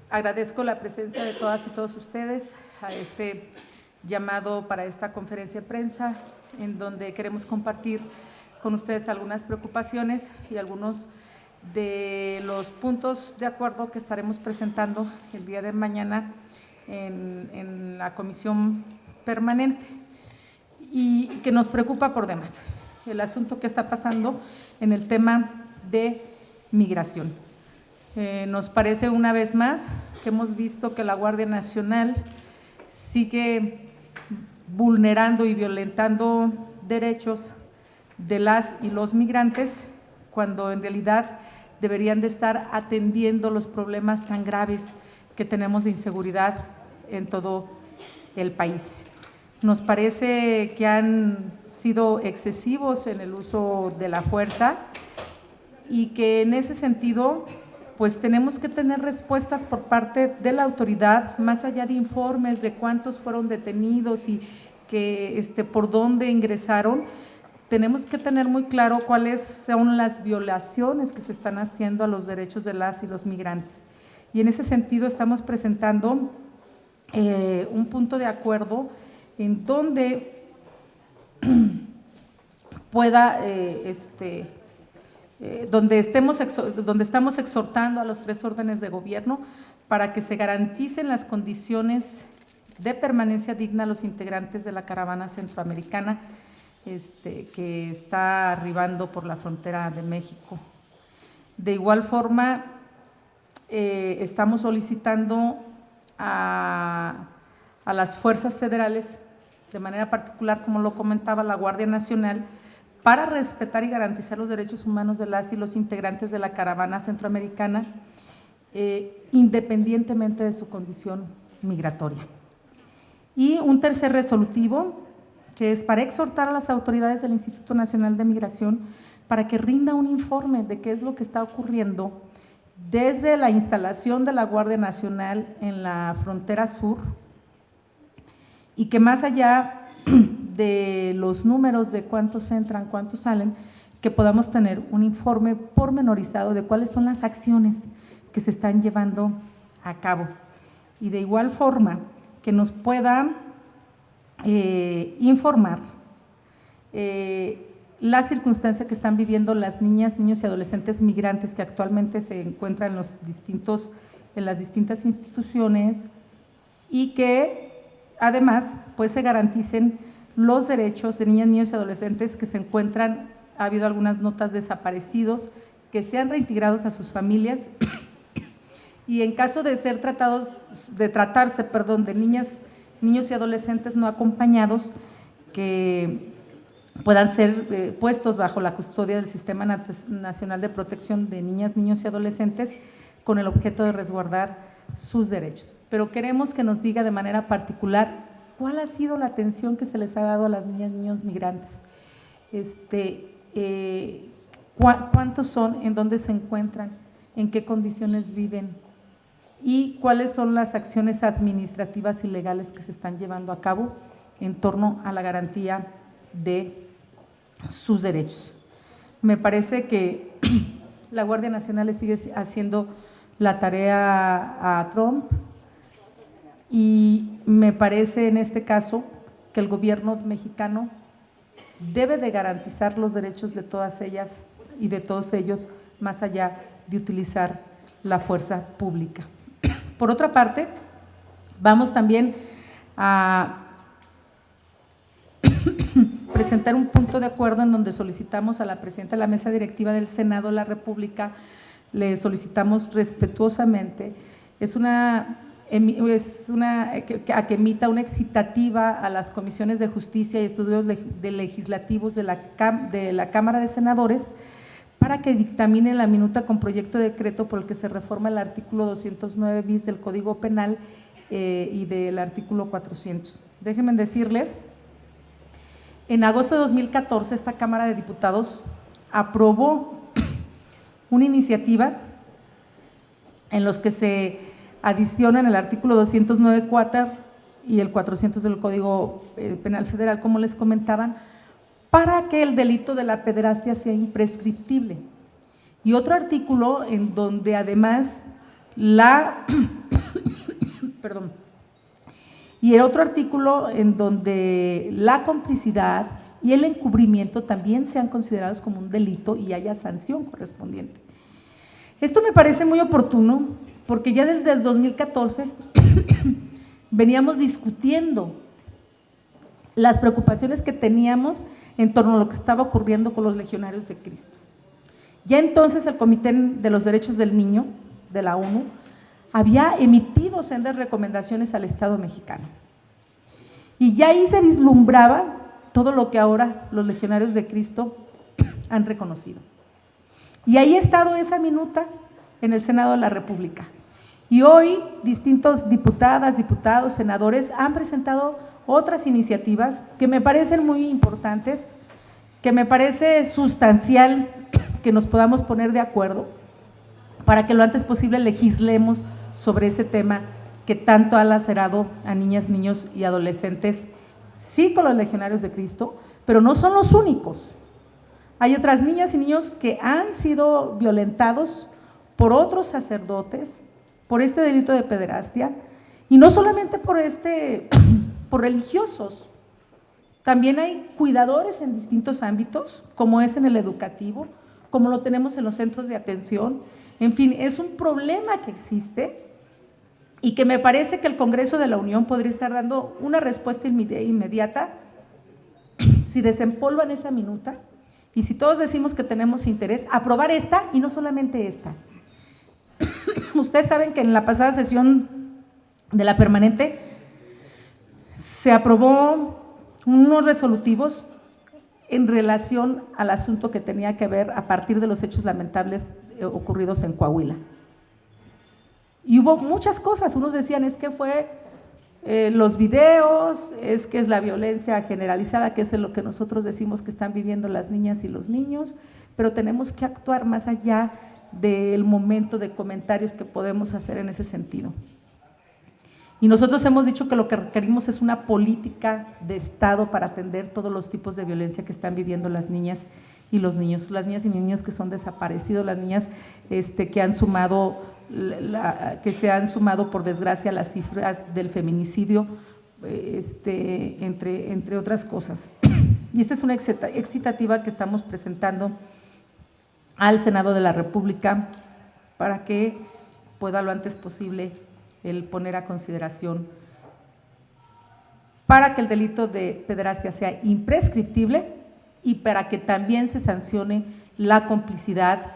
Agradezco la presencia de todas y todos ustedes a este llamado para esta conferencia de prensa, en donde queremos compartir con ustedes algunas preocupaciones y algunos de los puntos de acuerdo que estaremos presentando el día de mañana en la comisión permanente y que nos preocupa por demás, el asunto que está pasando en el tema de migración. Nos parece una vez más que hemos visto que la Guardia Nacional sigue vulnerando y violentando derechos de las y los migrantes, cuando en realidad deberían de estar atendiendo los problemas tan graves que tenemos de inseguridad en todo el país. Nos parece que han sido excesivos en el uso de la fuerza y que en ese sentido pues tenemos que tener respuestas por parte de la autoridad, más allá de informes de cuántos fueron detenidos y por dónde ingresaron. Tenemos que tener muy claro cuáles son las violaciones que se están haciendo a los derechos de las y los migrantes. Y en ese sentido estamos presentando un punto de acuerdo en donde pueda, donde estamos exhortando a los tres órdenes de gobierno para que se garanticen las condiciones de permanencia digna a los integrantes de la caravana centroamericana que está arribando por la frontera de México. De igual forma, estamos solicitando a las fuerzas federales, de manera particular, como lo comentaba, la Guardia Nacional, para respetar y garantizar los derechos humanos de las y los integrantes de la caravana centroamericana, independientemente de su condición migratoria. Y un tercer resolutivo, que es para exhortar a las autoridades del Instituto Nacional de Migración para que rinda un informe de qué es lo que está ocurriendo desde la instalación de la Guardia Nacional en la frontera sur, y que más allá de los números de cuántos entran, cuántos salen, que podamos tener un informe pormenorizado de cuáles son las acciones que se están llevando a cabo. Y de igual forma que nos pueda informar la circunstancia que están viviendo las niñas, niños y adolescentes migrantes que actualmente se encuentran en las distintas instituciones, y que además pues se garanticen los derechos de niñas, niños y adolescentes que se encuentran, ha habido algunas notas desaparecidos, que sean reintegrados a sus familias y en caso de tratarse de niños y adolescentes no acompañados, que puedan ser puestos bajo la custodia del Sistema Nacional de Protección de Niñas, Niños y Adolescentes con el objeto de resguardar sus derechos. Pero queremos que nos diga de manera particular cuál ha sido la atención que se les ha dado a las niñas, niños migrantes, cuántos son, en dónde se encuentran, en qué condiciones viven y cuáles son las acciones administrativas y legales que se están llevando a cabo en torno a la garantía de sus derechos. Me parece que la Guardia Nacional le sigue haciendo la tarea a Trump, y me parece en este caso que el gobierno mexicano debe de garantizar los derechos de todas ellas y de todos ellos, más allá de utilizar la fuerza pública. Por otra parte, vamos también a presentar un punto de acuerdo en donde solicitamos a la presidenta de la mesa directiva del Senado de la República, le solicitamos respetuosamente, que emita una excitativa a las comisiones de justicia y estudios legislativos de la Cámara de Senadores para que dictamine la minuta con proyecto de decreto por el que se reforma el artículo 209 bis del Código Penal y del artículo 400. Déjenme decirles, en agosto de 2014 esta Cámara de Diputados aprobó una iniciativa en los que se adicionan el artículo 209 cuater y el 400 del Código Penal Federal, como les comentaban, para que el delito de la pederastia sea imprescriptible. Y otro artículo en donde además la perdón. Y el otro artículo en donde la complicidad y el encubrimiento también sean considerados como un delito y haya sanción correspondiente. Esto me parece muy oportuno porque ya desde el 2014 veníamos discutiendo las preocupaciones que teníamos en torno a lo que estaba ocurriendo con los legionarios de Cristo. Ya entonces el Comité de los Derechos del Niño de la ONU había emitido sendas recomendaciones al Estado mexicano. Y ya ahí se vislumbraba todo lo que ahora los legionarios de Cristo han reconocido. Y ahí ha estado esa minuta en el Senado de la República. Y hoy distintos diputadas, diputados, senadores han presentado otras iniciativas que me parecen muy importantes, que me parece sustancial que nos podamos poner de acuerdo para que lo antes posible legislemos sobre ese tema que tanto ha lacerado a niñas, niños y adolescentes, sí con los legionarios de Cristo, pero no son los únicos. Hay otras niñas y niños que han sido violentados por otros sacerdotes, por este delito de pederastia, y no solamente por religiosos, también hay cuidadores en distintos ámbitos, como es en el educativo, como lo tenemos en los centros de atención. En fin, es un problema que existe y que me parece que el Congreso de la Unión podría estar dando una respuesta inmediata si desempolvan esa minuta y si todos decimos que tenemos interés, aprobar esta y no solamente esta. Ustedes saben que en la pasada sesión de la permanente se aprobó unos resolutivos en relación al asunto que tenía que ver a partir de los hechos lamentables ocurridos en Coahuila. Y hubo muchas cosas, unos decían es que fue los videos, es que es la violencia generalizada, que es lo que nosotros decimos que están viviendo las niñas y los niños, pero tenemos que actuar más allá del momento de comentarios que podemos hacer en ese sentido. Y nosotros hemos dicho que lo que requerimos es una política de Estado para atender todos los tipos de violencia que están viviendo las niñas y los niños, las niñas y niños que son desaparecidos, las niñas que han sumado, que se han sumado por desgracia las cifras del feminicidio, entre otras cosas. Y esta es una excitativa que estamos presentando al Senado de la República para que pueda lo antes posible el poner a consideración para que el delito de pederastia sea imprescriptible y para que también se sancione la complicidad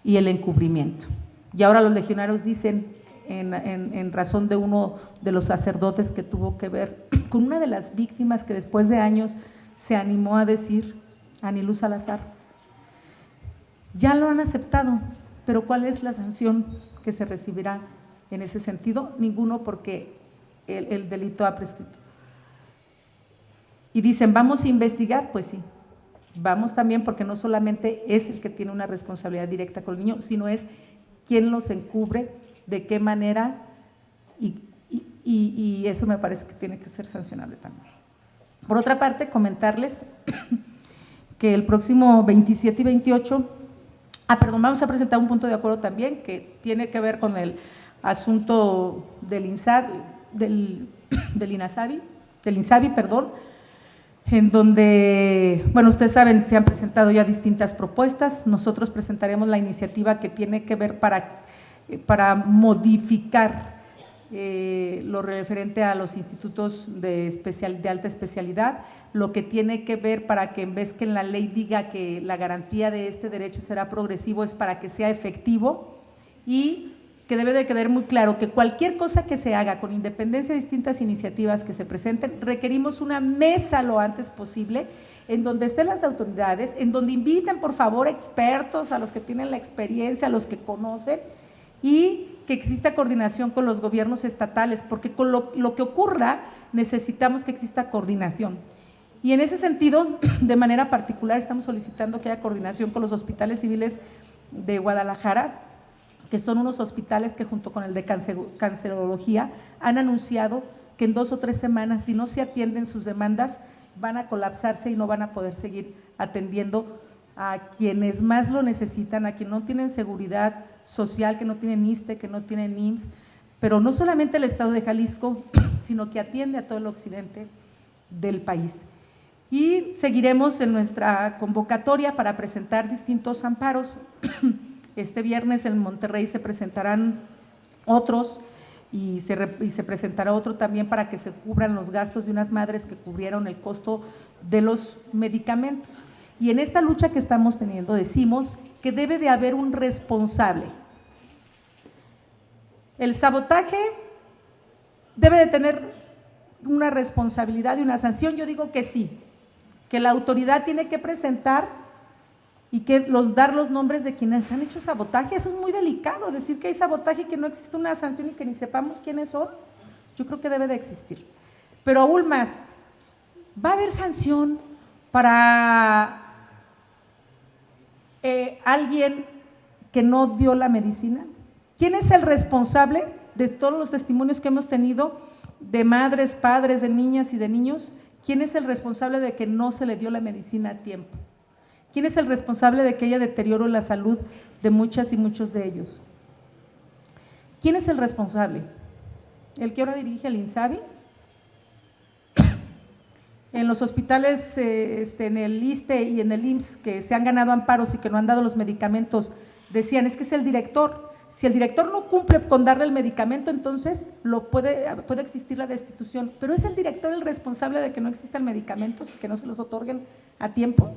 y el encubrimiento. Y ahora los legionarios dicen, en razón de uno de los sacerdotes que tuvo que ver con una de las víctimas que después de años se animó a decir, Anilú Salazar, ya lo han aceptado, pero ¿cuál es la sanción que se recibirá en ese sentido? Ninguno, porque el delito ha prescrito. Y dicen, ¿vamos a investigar? Pues sí, vamos también, porque no solamente es el que tiene una responsabilidad directa con el niño, sino es quién los encubre, de qué manera, y eso me parece que tiene que ser sancionable también. Por otra parte, comentarles que el próximo 27 y 28, vamos a presentar un punto de acuerdo también que tiene que ver con el asunto del INSABI, en donde, bueno, ustedes saben, se han presentado ya distintas propuestas. Nosotros presentaremos la iniciativa que tiene que ver para modificar lo referente a los institutos de alta especialidad, lo que tiene que ver para que en vez que en la ley diga que la garantía de este derecho será progresivo, es para que sea efectivo, y que debe de quedar muy claro que cualquier cosa que se haga, con independencia de distintas iniciativas que se presenten, requerimos una mesa lo antes posible, en donde estén las autoridades, en donde inviten por favor expertos, a los que tienen la experiencia, a los que conocen, y que exista coordinación con los gobiernos estatales, porque con lo que ocurra necesitamos que exista coordinación. Y en ese sentido, de manera particular, estamos solicitando que haya coordinación con los hospitales civiles de Guadalajara, que son unos hospitales que junto con el de cancerología han anunciado que en 2 o 3 semanas, si no se atienden sus demandas, van a colapsarse y no van a poder seguir atendiendo a quienes más lo necesitan, a quienes no tienen seguridad social, que no tienen ISSSTE, que no tienen IMSS, pero no solamente el estado de Jalisco, sino que atiende a todo el occidente del país. Y seguiremos en nuestra convocatoria para presentar distintos amparos. Este viernes en Monterrey se presentarán otros y se presentará otro también para que se cubran los gastos de unas madres que cubrieron el costo de los medicamentos. Y en esta lucha que estamos teniendo decimos que debe de haber un responsable. El sabotaje debe de tener una responsabilidad y una sanción. Yo digo que sí, que la autoridad tiene que presentar y que dar los nombres de quienes han hecho sabotaje. Eso es muy delicado, decir que hay sabotaje y que no existe una sanción y que ni sepamos quiénes son. Yo creo que debe de existir. Pero aún más, ¿va a haber sanción para alguien que no dio la medicina? ¿Quién es el responsable de todos los testimonios que hemos tenido de madres, padres, de niñas y de niños? ¿Quién es el responsable de que no se le dio la medicina a tiempo? ¿Quién es el responsable de que haya deterioro la salud de muchas y muchos de ellos? ¿Quién es el responsable? ¿El que ahora dirige el INSABI? En los hospitales, en el ISSSTE y en el IMSS, que se han ganado amparos y que no han dado los medicamentos, decían, es que es el director. Si el director no cumple con darle el medicamento, entonces puede existir la destitución, pero ¿es el director el responsable de que no existan medicamentos y que no se los otorguen a tiempo?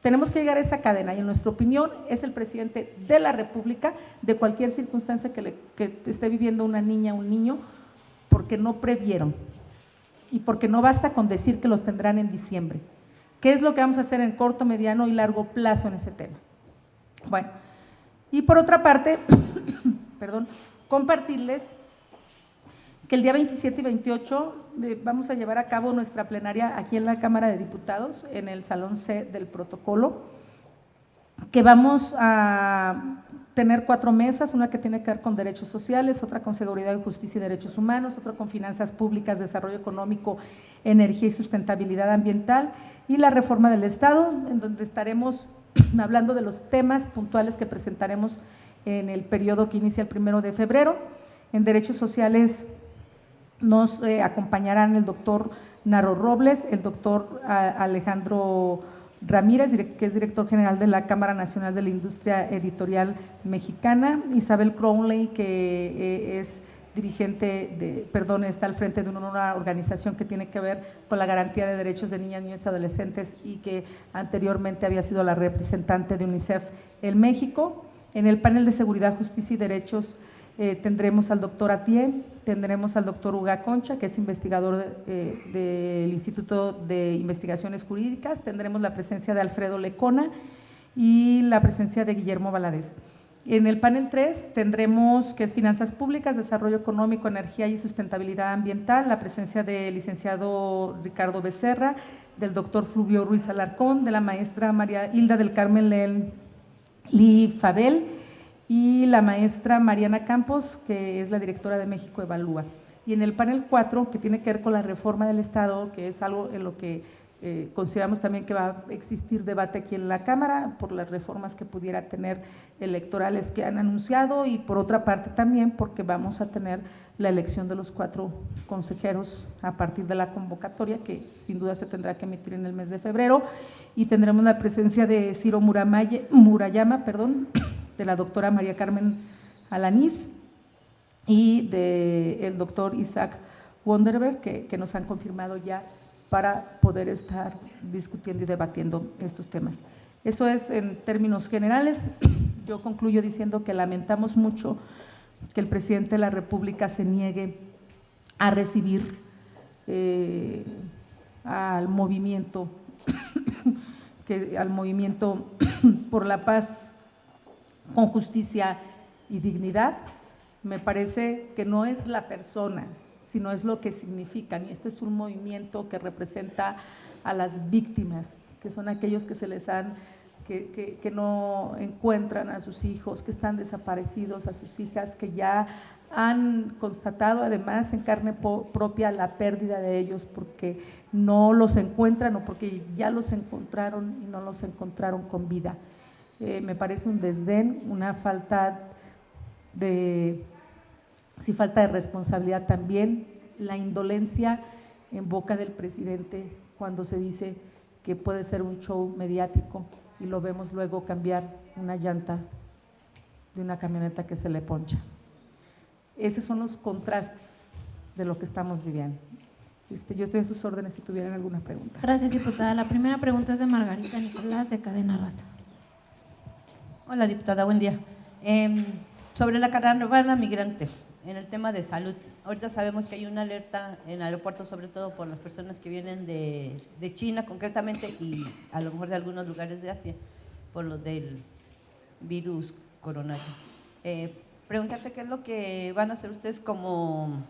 Tenemos que llegar a esa cadena y en nuestra opinión es el presidente de la República de cualquier circunstancia que esté viviendo una niña o un niño, porque no previeron y porque no basta con decir que los tendrán en diciembre. ¿Qué es lo que vamos a hacer en corto, mediano y largo plazo en ese tema? Bueno, y por otra parte, perdón, compartirles que el día 27 y 28 vamos a llevar a cabo nuestra plenaria aquí en la Cámara de Diputados, en el Salón C del protocolo, que vamos a tener 4 mesas, una que tiene que ver con derechos sociales, otra con seguridad y justicia y derechos humanos, otra con finanzas públicas, desarrollo económico, energía y sustentabilidad ambiental y la reforma del Estado, en donde estaremos hablando de los temas puntuales que presentaremos en el periodo que inicia el 1 de febrero. En derechos sociales nos acompañarán el doctor Naro Robles, el doctor Alejandro Ramírez, que es director general de la Cámara Nacional de la Industria Editorial Mexicana, Isabel Crowley, que es dirigente está al frente de una organización que tiene que ver con la garantía de derechos de niñas, niños y adolescentes y que anteriormente había sido la representante de UNICEF en México. En el panel de seguridad, justicia y derechos tendremos al doctor Atié, tendremos al doctor Uga Concha, que es investigador del Instituto de Investigaciones Jurídicas, tendremos la presencia de Alfredo Lecona y la presencia de Guillermo Valadez. En el panel 3 tendremos, que es Finanzas Públicas, Desarrollo Económico, Energía y Sustentabilidad Ambiental, la presencia del licenciado Ricardo Becerra, del doctor Fluvio Ruiz Alarcón, de la maestra María Hilda del Carmen Lee Fabel y la maestra Mariana Campos, que es la directora de México Evalúa. Y en el panel 4, que tiene que ver con la reforma del Estado, que es algo en lo que consideramos también que va a existir debate aquí en la Cámara por las reformas que pudiera tener electorales que han anunciado y por otra parte también porque vamos a tener la elección de los 4 consejeros a partir de la convocatoria que sin duda se tendrá que emitir en el mes de febrero y tendremos la presencia de Ciro Murayama, de la doctora María Carmen Alanís y del doctor Isaac Wonderberg que nos han confirmado ya para poder estar discutiendo y debatiendo estos temas. Eso es en términos generales. Yo concluyo diciendo que lamentamos mucho que el presidente de la República se niegue a recibir al movimiento por la paz con justicia y dignidad. Me parece que no es la persona, sino es lo que significan, y esto es un movimiento que representa a las víctimas, que son aquellos que se les han, que no encuentran a sus hijos, que están desaparecidos, a sus hijas, que ya han constatado además en carne propia la pérdida de ellos porque no los encuentran o porque ya los encontraron y no los encontraron con vida. Me parece un desdén, una falta de sí falta de responsabilidad también, la indolencia en boca del presidente cuando se dice que puede ser un show mediático y lo vemos luego cambiar una llanta de una camioneta que se le poncha. Esos son los contrastes de lo que estamos viviendo. Yo estoy a sus órdenes si tuvieran alguna pregunta. Gracias, diputada. La primera pregunta es de Margarita Nicolás, de Cadena Raza. Hola, diputada, buen día. Sobre la caravana migrante, en el tema de salud, ahorita sabemos que hay una alerta en aeropuertos, sobre todo por las personas que vienen de China concretamente y a lo mejor de algunos lugares de Asia, por lo del virus coronavirus. Preguntarte qué es lo que van a hacer ustedes como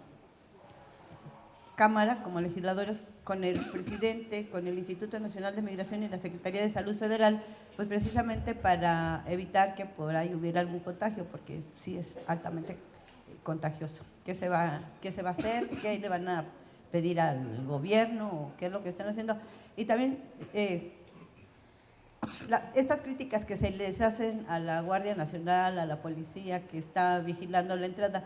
Cámara, como legisladores, con el presidente, con el Instituto Nacional de Migración y la Secretaría de Salud Federal, pues precisamente para evitar que por ahí hubiera algún contagio, porque sí es altamente contagioso. ¿Qué se va a hacer? ¿Qué le van a pedir al gobierno? ¿Qué es lo que están haciendo? Y también estas críticas que se les hacen a la Guardia Nacional, a la policía que está vigilando la entrada,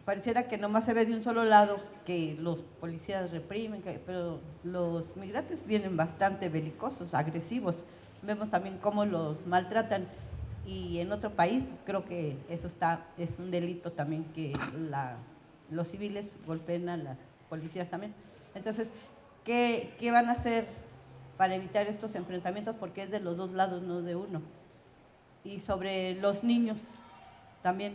pareciera que nomás se ve de un solo lado, que los policías reprimen, pero los migrantes vienen bastante belicosos, agresivos. Vemos también cómo los maltratan y en otro país creo que eso es un delito también, que los civiles golpeen a las policías también. Entonces, ¿qué van a hacer para evitar estos enfrentamientos? Porque es de los dos lados, no de uno. Y sobre los niños también,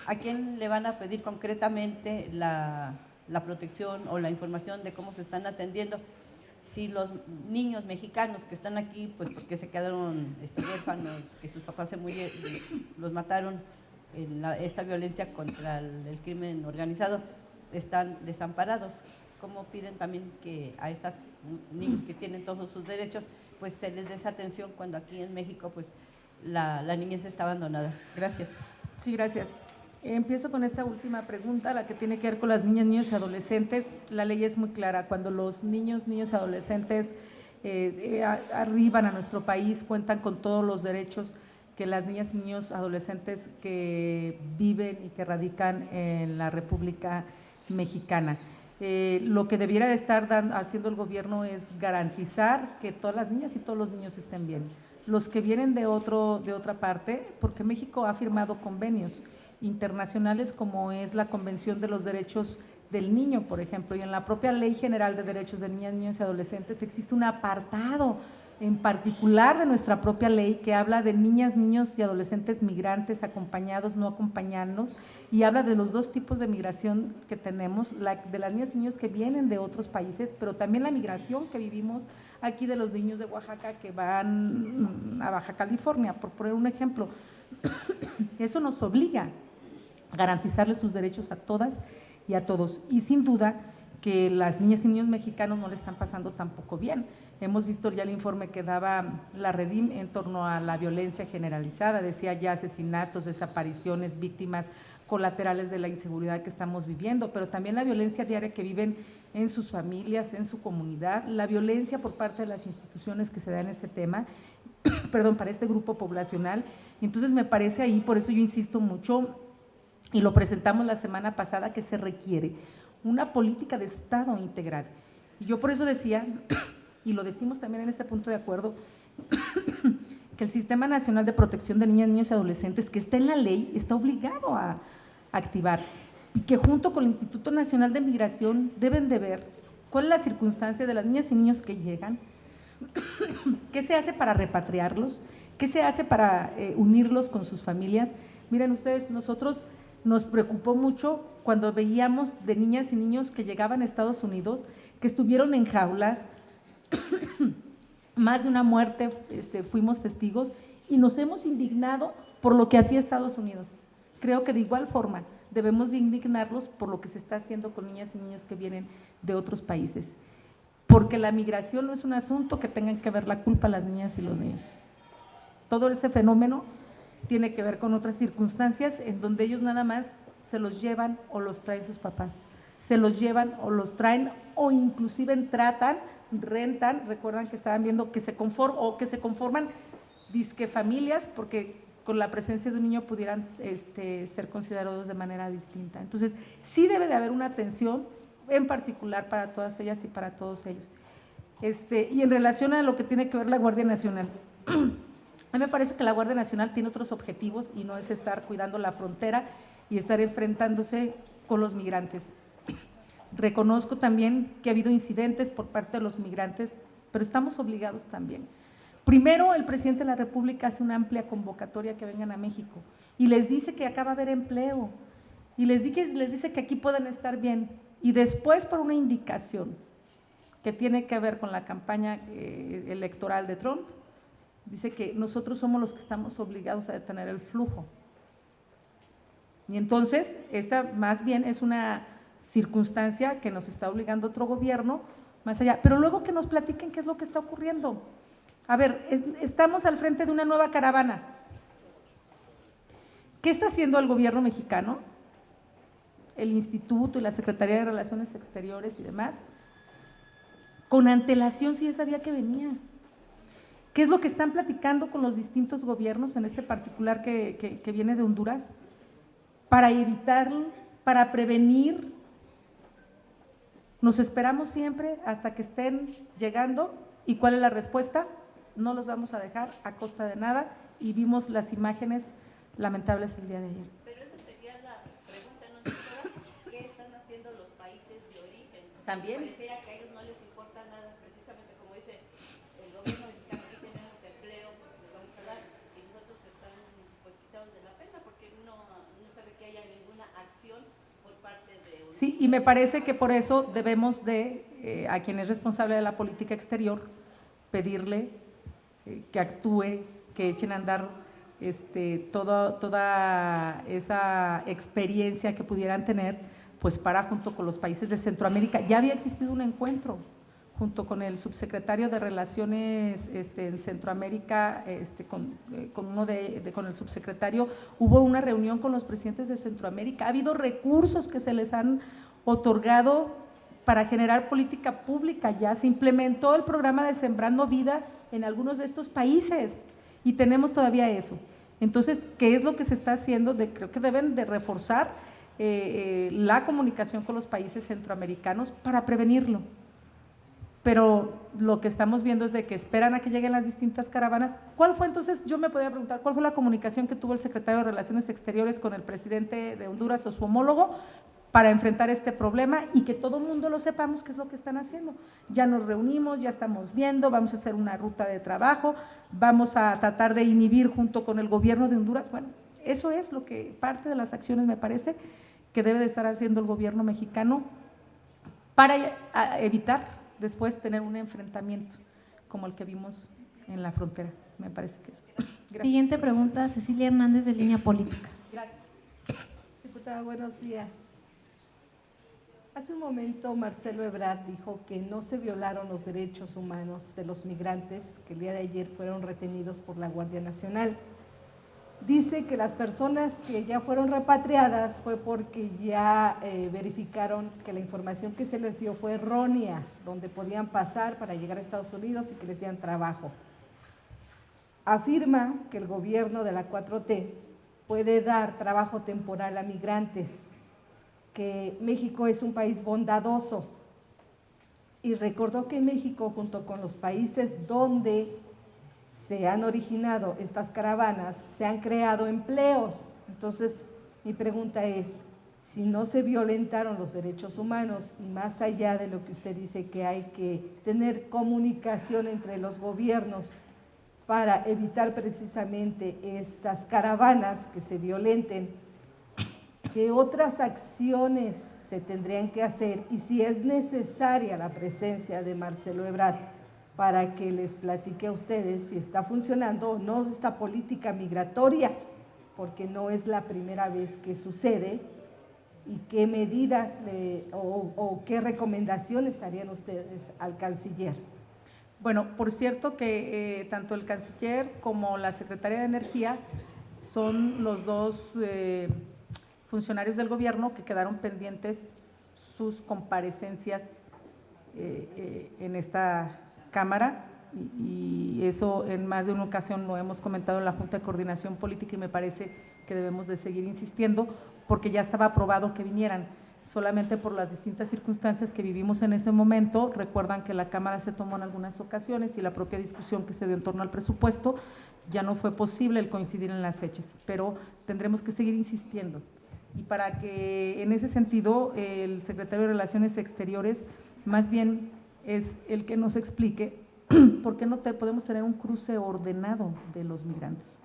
¿a quién le van a pedir concretamente la protección o la información de cómo se están atendiendo? Si los niños mexicanos que están aquí, pues porque se quedaron huérfanos, que sus papás se murieron, los mataron en esta violencia contra el crimen organizado, están desamparados. ¿Cómo piden también que a estos niños que tienen todos sus derechos, pues se les dé esa atención cuando aquí en México pues la niñez está abandonada? Gracias. Sí, gracias. Empiezo con esta última pregunta, la que tiene que ver con las niñas, niños y adolescentes. La ley es muy clara, cuando los niños, niños y adolescentes arriban a nuestro país, cuentan con todos los derechos que las niñas y niños adolescentes que viven y que radican en la República Mexicana. Lo que debiera de estar haciendo el gobierno es garantizar que todas las niñas y todos los niños estén bien. Los que vienen de otra parte, porque México ha firmado convenios internacionales como es la Convención de los Derechos del Niño, por ejemplo, y en la propia Ley General de Derechos de Niñas, Niños y Adolescentes existe un apartado en particular de nuestra propia ley que habla de niñas, niños y adolescentes migrantes acompañados, no acompañados, y habla de los dos tipos de migración que tenemos, de las niñas y niños que vienen de otros países, pero también la migración que vivimos aquí de los niños de Oaxaca que van a Baja California, por poner un ejemplo. Eso nos obliga a garantizarles sus derechos a todas y a todos, y sin duda que las niñas y niños mexicanos no le están pasando tampoco bien. Hemos visto ya el informe que daba la Redim en torno a la violencia generalizada, decía ya asesinatos, desapariciones, víctimas colaterales de la inseguridad que estamos viviendo, pero también la violencia diaria que viven en sus familias, en su comunidad, la violencia por parte de las instituciones que se da en este tema, para este grupo poblacional. Entonces me parece ahí, por eso yo insisto mucho, y lo presentamos la semana pasada, que se requiere una política de Estado integral. Y yo por eso decía, y lo decimos también en este punto de acuerdo, que el Sistema Nacional de Protección de Niñas, Niños y Adolescentes, que está en la ley, está obligado a activar, y que junto con el Instituto Nacional de Migración deben de ver cuál es la circunstancia de las niñas y niños que llegan, qué se hace para repatriarlos, qué se hace para unirlos con sus familias. Miren ustedes, nosotros nos preocupó mucho cuando veíamos de niñas y niños que llegaban a Estados Unidos, que estuvieron en jaulas, más de una muerte fuimos testigos, y nos hemos indignado por lo que hacía Estados Unidos. Creo que de igual forma debemos de indignarlos por lo que se está haciendo con niñas y niños que vienen de otros países, porque la migración no es un asunto que tengan que ver la culpa las niñas y los niños. Todo ese fenómeno tiene que ver con otras circunstancias en donde ellos nada más se los llevan o los traen sus papás, se los llevan o los traen, o inclusive tratan, rentan. Recuerdan que estaban viendo que se conforman disque familias, porque con la presencia de un niño pudieran ser considerados de manera distinta. Entonces, sí debe de haber una atención en particular para todas ellas y para todos ellos. Y en relación a lo que tiene que ver la Guardia Nacional, a mí me parece que la Guardia Nacional tiene otros objetivos y no es estar cuidando la frontera y estar enfrentándose con los migrantes. Reconozco también que ha habido incidentes por parte de los migrantes, pero estamos obligados también. Primero, el presidente de la República hace una amplia convocatoria que vengan a México y les dice que acá va a haber empleo y les dice que aquí pueden estar bien, y después, por una indicación que tiene que ver con la campaña electoral de Trump, dice que nosotros somos los que estamos obligados a detener el flujo. Y entonces, esta más bien es una circunstancia que nos está obligando otro gobierno más allá, pero luego que nos platiquen qué es lo que está ocurriendo. A ver, estamos al frente de una nueva caravana. ¿Qué está haciendo el gobierno mexicano? El Instituto y la Secretaría de Relaciones Exteriores y demás, con antelación, si ya sabía que venía. ¿Qué es lo que están platicando con los distintos gobiernos, en este particular que viene de Honduras, para evitarlo, para prevenir? Nos esperamos siempre hasta que estén llegando, ¿y cuál es la respuesta? No los vamos a dejar a costa de nada, y vimos las imágenes lamentables el día de ayer. Pero esa sería la pregunta, ¿no, doctora? ¿Qué están haciendo los países de origen? También. Pareciera que a ellos no les importa nada, precisamente como dice el gobierno mexicano, aquí tenemos empleo, pues les vamos a dar, y nosotros están pues quitados de la pena porque no se ve que haya ninguna acción por parte de… Sí, y me parece que por eso debemos de, a quien es responsable de la política exterior, pedirle que actúe, que echen a andar toda esa experiencia que pudieran tener, pues para junto con los países de Centroamérica. Ya había existido un encuentro junto con el subsecretario de Relaciones en Centroamérica, con el subsecretario, hubo una reunión con los presidentes de Centroamérica. Ha habido recursos que se les han otorgado para generar política pública. Ya se implementó el programa de Sembrando Vida en algunos de estos países y tenemos todavía eso. Entonces, ¿qué es lo que se está haciendo? Creo que deben de reforzar la comunicación con los países centroamericanos para prevenirlo. Pero lo que estamos viendo es de que esperan a que lleguen las distintas caravanas. ¿Cuál fue entonces? Yo me podía preguntar, ¿cuál fue la comunicación que tuvo el secretario de Relaciones Exteriores con el presidente de Honduras o su homólogo para enfrentar este problema y que todo el mundo lo sepamos qué es lo que están haciendo? Ya nos reunimos, ya estamos viendo, vamos a hacer una ruta de trabajo, vamos a tratar de inhibir junto con el gobierno de Honduras. Bueno, eso es lo que parte de las acciones me parece que debe de estar haciendo el gobierno mexicano para evitar después tener un enfrentamiento como el que vimos en la frontera. Me parece que eso es. Gracias. Siguiente pregunta, Cecilia Hernández, de Línea Política. Gracias. Diputada, buenos días. Hace un momento Marcelo Ebrard dijo que no se violaron los derechos humanos de los migrantes que el día de ayer fueron retenidos por la Guardia Nacional. Dice que las personas que ya fueron repatriadas fue porque ya verificaron que la información que se les dio fue errónea, donde podían pasar para llegar a Estados Unidos y que les dieran trabajo. Afirma que el gobierno de la 4T puede dar trabajo temporal a migrantes, que México es un país bondadoso, y recordó que México, junto con los países donde se han originado estas caravanas, se han creado empleos. Entonces, mi pregunta es, si no se violentaron los derechos humanos y más allá de lo que usted dice que hay que tener comunicación entre los gobiernos para evitar precisamente estas caravanas que se violenten, ¿qué otras acciones se tendrían que hacer? Y si es necesaria la presencia de Marcelo Ebrard para que les platique a ustedes si está funcionando o no esta política migratoria, porque no es la primera vez que sucede, y qué medidas o qué recomendaciones harían ustedes al canciller. Bueno, por cierto que tanto el canciller como la secretaria de Energía son los dos funcionarios del gobierno que quedaron pendientes sus comparecencias en esta Cámara y eso en más de una ocasión lo hemos comentado en la Junta de Coordinación Política y me parece que debemos de seguir insistiendo porque ya estaba aprobado que vinieran, solamente por las distintas circunstancias que vivimos en ese momento. Recuerdan que la Cámara se tomó en algunas ocasiones y la propia discusión que se dio en torno al presupuesto, ya no fue posible el coincidir en las fechas, pero tendremos que seguir insistiendo. Y para que en ese sentido el secretario de Relaciones Exteriores más bien es el que nos explique por qué no podemos tener un cruce ordenado de los migrantes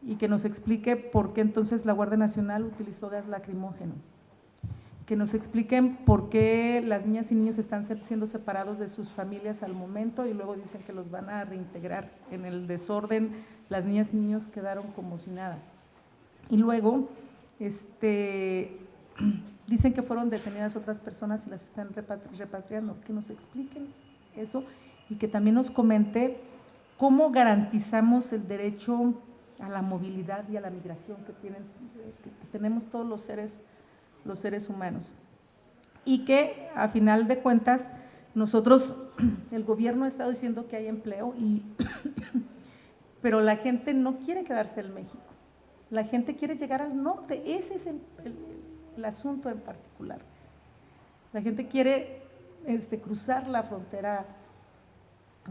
y que nos explique por qué entonces la Guardia Nacional utilizó gas lacrimógeno, que nos expliquen por qué las niñas y niños están siendo separados de sus familias al momento y luego dicen que los van a reintegrar. En el desorden, las niñas y niños quedaron como si nada. Y luego, dicen que fueron detenidas otras personas y las están repatriando, que nos expliquen eso y que también nos comente cómo garantizamos el derecho a la movilidad y a la migración que tenemos todos los seres humanos. Y que a final de cuentas nosotros, el gobierno ha estado diciendo que hay empleo, pero la gente no quiere quedarse en México, la gente quiere llegar al norte, ese es el asunto en particular. La gente quiere cruzar la frontera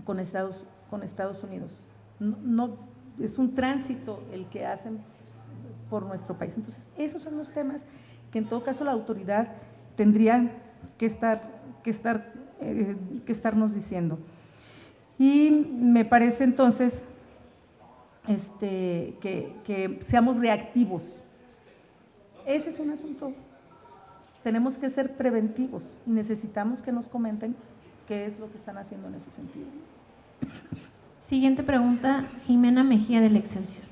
con Estados Unidos, no es un tránsito el que hacen por nuestro país. Entonces, esos son los temas que en todo caso la autoridad tendría que estarnos diciendo. Y me parece entonces que seamos reactivos. Ese es un asunto. Tenemos que ser preventivos y necesitamos que nos comenten qué es lo que están haciendo en ese sentido. Siguiente pregunta, Jimena Mejía del Excelsior.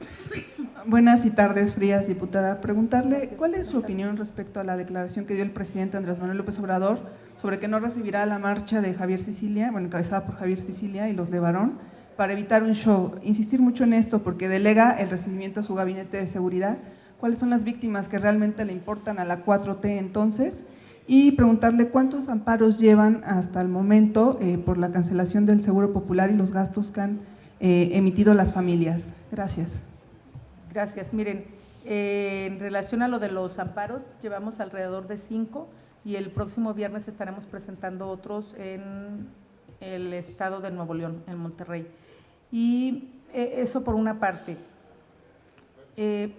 Buenas y tardes frías, diputada. Preguntarle cuál es su opinión respecto a la declaración que dio el presidente Andrés Manuel López Obrador sobre que no recibirá la marcha de Javier Sicilia, encabezada por Javier Sicilia y los de Varón, para evitar un show. Insistir mucho en esto porque delega el recibimiento a su gabinete de seguridad. ¿Cuáles son las víctimas que realmente le importan a la 4T entonces? Y preguntarle cuántos amparos llevan hasta el momento por la cancelación del Seguro Popular y los gastos que han emitido las familias. Gracias. Gracias. Miren, en relación a lo de los amparos, llevamos alrededor de 5 y el próximo viernes estaremos presentando otros en el estado de Nuevo León, en Monterrey. Y eso por una parte.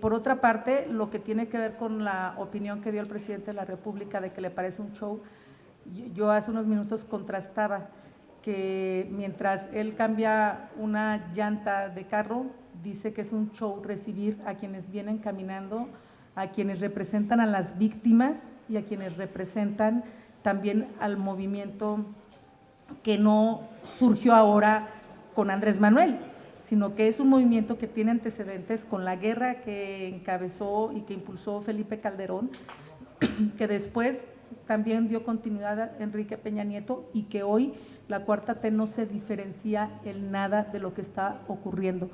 Por otra parte, lo que tiene que ver con la opinión que dio el presidente de la República de que le parece un show, yo hace unos minutos contrastaba que mientras él cambia una llanta de carro, dice que es un show recibir a quienes vienen caminando, a quienes representan a las víctimas y a quienes representan también al movimiento que no surgió ahora con Andrés Manuel, sino que es un movimiento que tiene antecedentes con la guerra que encabezó y que impulsó Felipe Calderón, que después también dio continuidad a Enrique Peña Nieto y que hoy la 4T no se diferencia en nada de lo que está ocurriendo.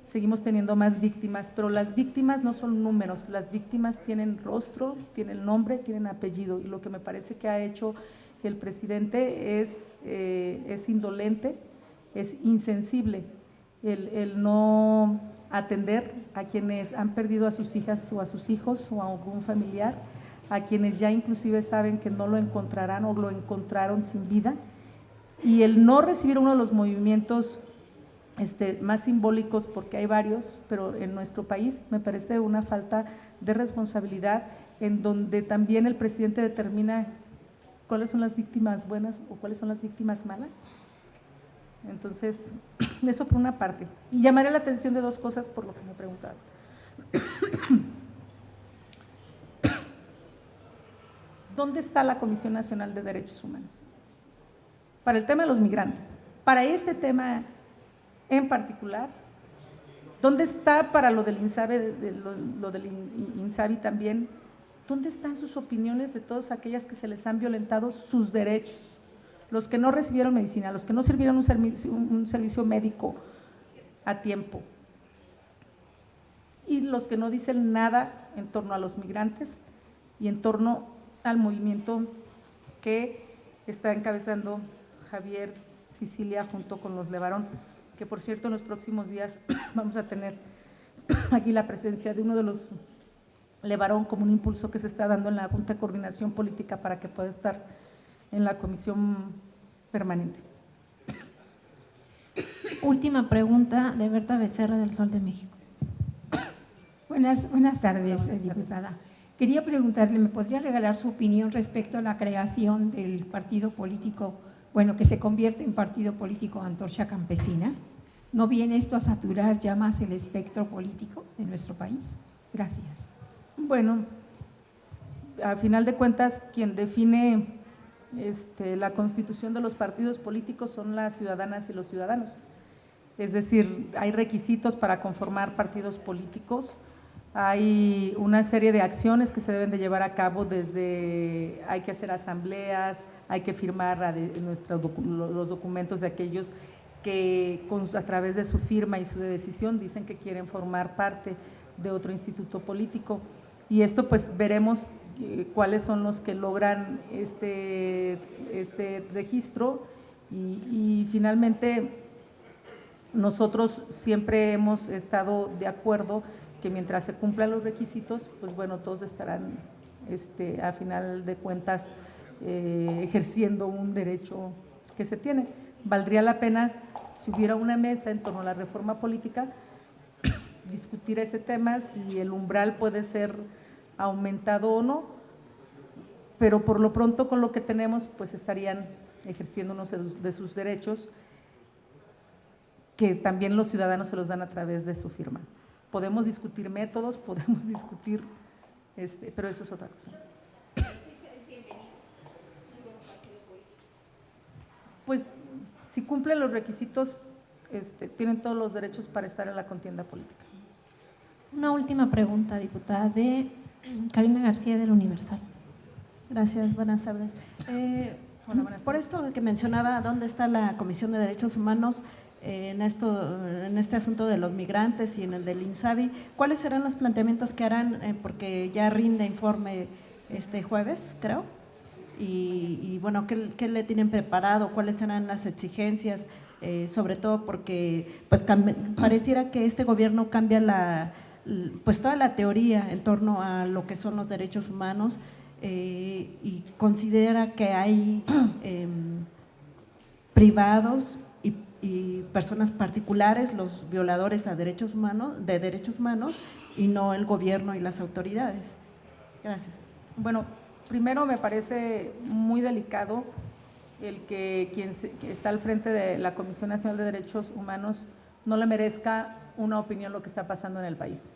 Seguimos teniendo más víctimas, pero las víctimas no son números, las víctimas tienen rostro, tienen nombre, tienen apellido, y lo que me parece que ha hecho el presidente es indolente, es insensible, el no atender a quienes han perdido a sus hijas o a sus hijos o a algún familiar, a quienes ya inclusive saben que no lo encontrarán o lo encontraron sin vida, y el no recibir uno de los movimientos más simbólicos, porque hay varios, pero en nuestro país me parece una falta de responsabilidad, en donde también el presidente determina cuáles son las víctimas buenas o cuáles son las víctimas malas. Entonces, eso por una parte. Y llamaré la atención de dos cosas por lo que me preguntabas. ¿Dónde está la Comisión Nacional de Derechos Humanos? Para el tema de los migrantes, para este tema en particular, ¿dónde está para lo del INSABI, lo del INSABI también? ¿Dónde están sus opiniones de todas aquellas que se les han violentado sus derechos? Los que no recibieron medicina, los que no sirvieron un servicio médico a tiempo, y los que no dicen nada en torno a los migrantes y en torno al movimiento que está encabezando Javier Sicilia junto con los Levarón, que por cierto en los próximos días vamos a tener aquí la presencia de uno de los Levarón como un impulso que se está dando en la Junta de Coordinación Política para que pueda estar en la comisión permanente. Última pregunta de Berta Becerra del Sol de México. Buenas tardes, diputada. Quería preguntarle, ¿me podría regalar su opinión respecto a la creación del partido político, bueno, que se convierte en partido político Antorcha Campesina? ¿No viene esto a saturar ya más el espectro político de nuestro país? Gracias. Bueno, a final de cuentas, quien define la constitución de los partidos políticos son las ciudadanas y los ciudadanos. Es decir, hay requisitos para conformar partidos políticos, hay una serie de acciones que se deben de llevar a cabo, desde hay que hacer asambleas, hay que firmar los documentos de aquellos que a través de su firma y su decisión dicen que quieren formar parte de otro instituto político. Y esto pues veremos cuáles son los que logran este registro y finalmente nosotros siempre hemos estado de acuerdo que mientras se cumplan los requisitos, pues bueno, todos estarán a final de cuentas ejerciendo un derecho que se tiene. Valdría la pena, si hubiera una mesa en torno a la reforma política, discutir ese tema, si el umbral puede ser aumentado o no, pero por lo pronto con lo que tenemos, pues estarían ejerciendo uno de sus derechos, que también los ciudadanos se los dan a través de su firma. Podemos discutir métodos, podemos discutir, pero eso es otra cosa. Pues si cumplen los requisitos, tienen todos los derechos para estar en la contienda política. Una última pregunta, diputada, de Karina García del Universal. Gracias, buenas tardes. Hola, buenas tardes. Por esto que mencionaba, ¿dónde está la Comisión de Derechos Humanos en este asunto de los migrantes y en el del INSABI? ¿Cuáles serán los planteamientos que harán? Porque ya rinde informe este jueves, creo. Y bueno, ¿qué le tienen preparado? ¿Cuáles serán las exigencias? Sobre todo porque pues pareciera que este gobierno cambia pues toda la teoría en torno a lo que son los derechos humanos y considera que hay privados y personas particulares, los violadores de derechos humanos y no el gobierno y las autoridades. Gracias. Bueno, primero me parece muy delicado el que quien está al frente de la Comisión Nacional de Derechos Humanos no le merezca una opinión lo que está pasando en el país.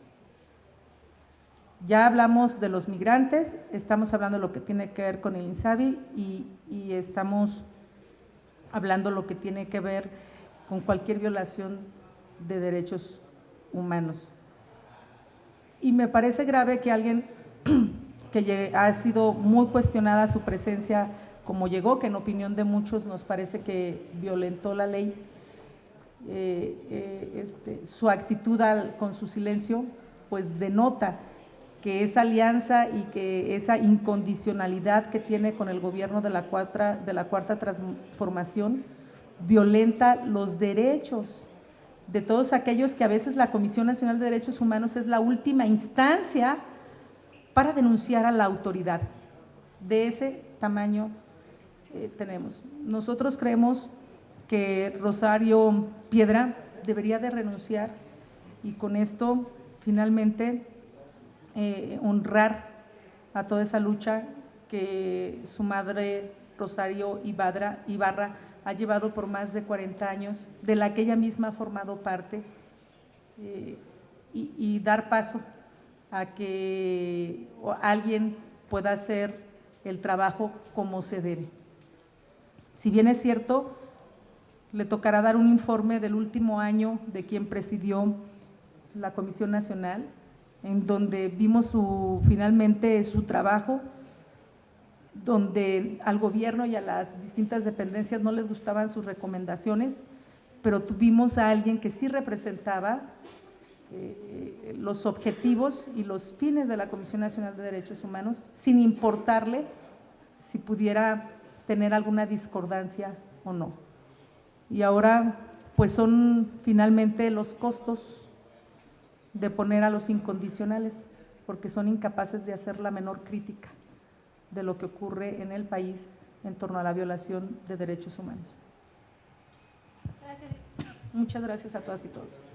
Ya hablamos de los migrantes, estamos hablando de lo que tiene que ver con el INSABI y estamos hablando lo que tiene que ver con cualquier violación de derechos humanos. Y me parece grave que alguien que ha sido muy cuestionada su presencia como llegó, que en opinión de muchos nos parece que violentó la ley, su actitud con su silencio, pues denota que esa alianza y que esa incondicionalidad que tiene con el gobierno de la Cuarta Transformación violenta los derechos de todos aquellos que a veces la Comisión Nacional de Derechos Humanos es la última instancia para denunciar a la autoridad. De ese tamaño tenemos. Nosotros creemos que Rosario Piedra debería de renunciar y con esto finalmente honrar a toda esa lucha que su madre Rosario Ibarra ha llevado por más de 40 años, de la que ella misma ha formado parte, y dar paso a que alguien pueda hacer el trabajo como se debe. Si bien es cierto, le tocará dar un informe del último año de quien presidió la Comisión Nacional, en donde vimos finalmente su trabajo, donde al gobierno y a las distintas dependencias no les gustaban sus recomendaciones, pero tuvimos a alguien que sí representaba los objetivos y los fines de la Comisión Nacional de Derechos Humanos, sin importarle si pudiera tener alguna discordancia o no. Y ahora pues son finalmente los costos de poner a los incondicionales, porque son incapaces de hacer la menor crítica de lo que ocurre en el país en torno a la violación de derechos humanos. Muchas gracias a todas y todos.